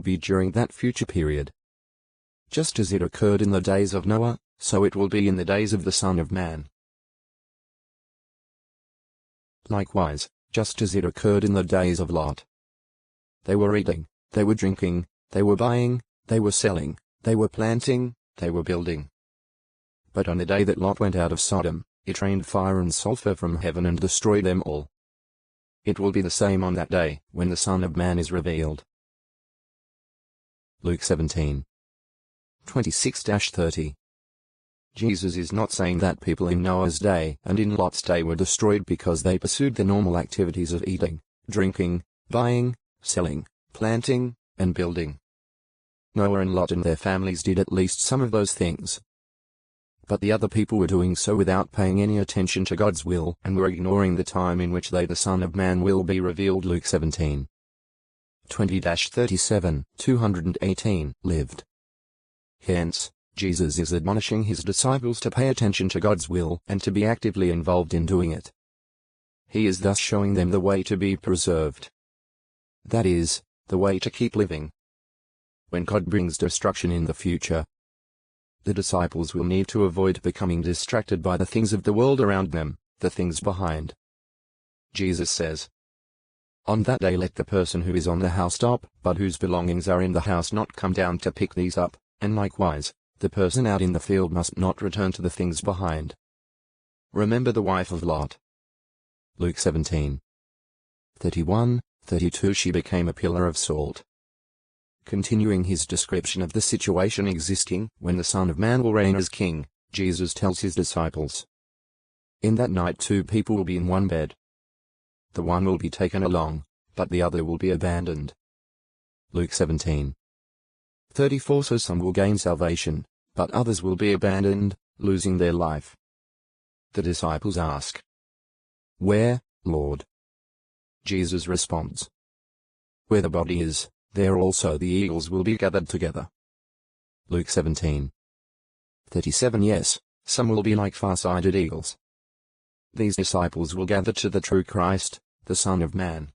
be during that future period. Just as it occurred in the days of Noah, so it will be in the days of the Son of Man. Likewise, just as it occurred in the days of Lot. They were eating, they were drinking, they were buying, they were selling, they were planting, they were building. But on the day that Lot went out of Sodom, it rained fire and sulfur from heaven and destroyed them all. It will be the same on that day, when the Son of Man is revealed. Luke 17. 26-30. Jesus is not saying that people in Noah's day and in Lot's day were destroyed because they pursued the normal activities of eating, drinking, buying, selling, planting, and building. Noah and Lot and their families did at least some of those things. But the other people were doing so without paying any attention to God's will and were ignoring the time in which they, the Son of Man, will be revealed. Luke 17. 20-37, 218, lived. Hence, Jesus is admonishing his disciples to pay attention to God's will and to be actively involved in doing it. He is thus showing them the way to be preserved. That is, the way to keep living. When God brings destruction in the future, the disciples will need to avoid becoming distracted by the things of the world around them, the things behind. Jesus says, "On that day let the person who is on the housetop, but whose belongings are in the house, not come down to pick these up, and likewise, the person out in the field must not return to the things behind." Remember the wife of Lot. Luke 17. 31, 32. She became a pillar of salt. Continuing his description of the situation existing when the Son of Man will reign as king, Jesus tells his disciples, "In that night 2 people will be in one bed. The one will be taken along, but the other will be abandoned." Luke 17. 34. So some will gain salvation, but others will be abandoned, losing their life. The disciples ask, "Where, Lord?" Jesus responds, "Where the body is, there also the eagles will be gathered together." Luke 17. 37. Yes, some will be like far-sighted eagles. These disciples will gather to the true Christ, the Son of Man.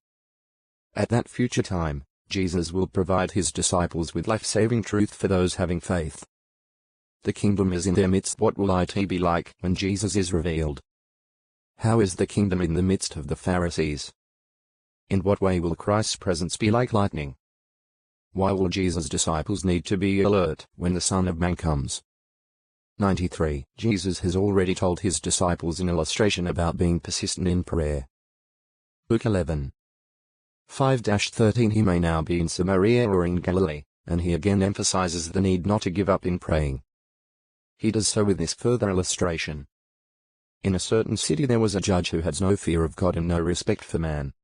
At that future time, Jesus will provide his disciples with life-saving truth for those having faith. The kingdom is in their midst. What will it be like when Jesus is revealed? How is the kingdom in the midst of the Pharisees? In what way will Christ's presence be like lightning? Why will Jesus' disciples need to be alert when the Son of Man comes? 93. Jesus has already told his disciples an illustration about being persistent in prayer. Luke 11. 5-13. He may now be in Samaria or in Galilee, and he again emphasizes the need not to give up in praying. He does so with this further illustration. In a certain city there was a judge who had no fear of God and no respect for man.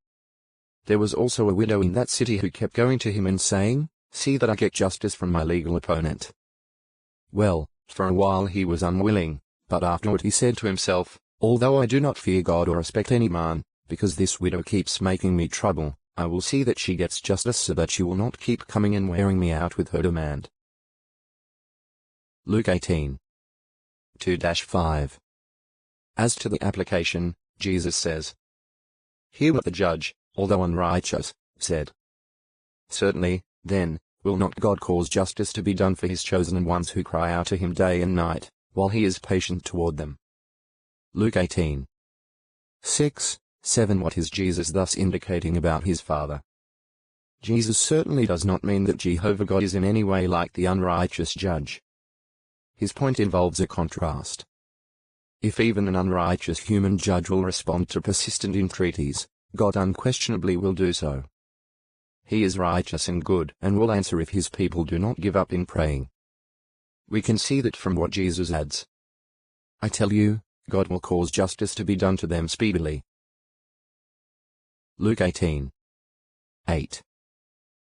There was also a widow in that city who kept going to him and saying, "See that I get justice from my legal opponent." Well, for a while he was unwilling, but afterward he said to himself, "Although I do not fear God or respect any man, because this widow keeps making me trouble, I will see that she gets justice so that she will not keep coming and wearing me out with her demand." Luke 18. 2-5. As to the application, Jesus says, "Hear what the judge, although unrighteous, said. Certainly, then, will not God cause justice to be done for his chosen ones who cry out to him day and night, while he is patient toward them?" Luke 18. 6-7. What is Jesus thus indicating about his Father? Jesus certainly does not mean that Jehovah God is in any way like the unrighteous judge. His point involves a contrast. If even an unrighteous human judge will respond to persistent entreaties, God unquestionably will do so. He is righteous and good and will answer if his people do not give up in praying. We can see that from what Jesus adds. I tell you, God will cause justice to be done to them speedily. Luke 18. 8.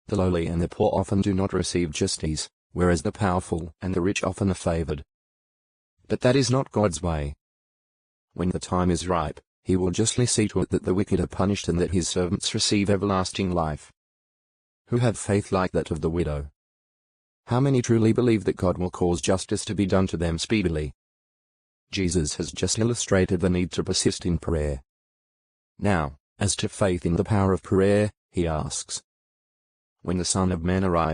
The lowly and the poor often do not receive justice, whereas the powerful and the rich often are favored. But that is not God's way. When the time is ripe, he will justly see to it that the wicked are punished and that his servants receive everlasting life. Who have faith like that of the widow? How many truly believe that God will cause justice to be done to them speedily? Jesus has just illustrated the need to persist in prayer. Now, as to faith in the power of prayer, he asks, when the Son of Man arrives,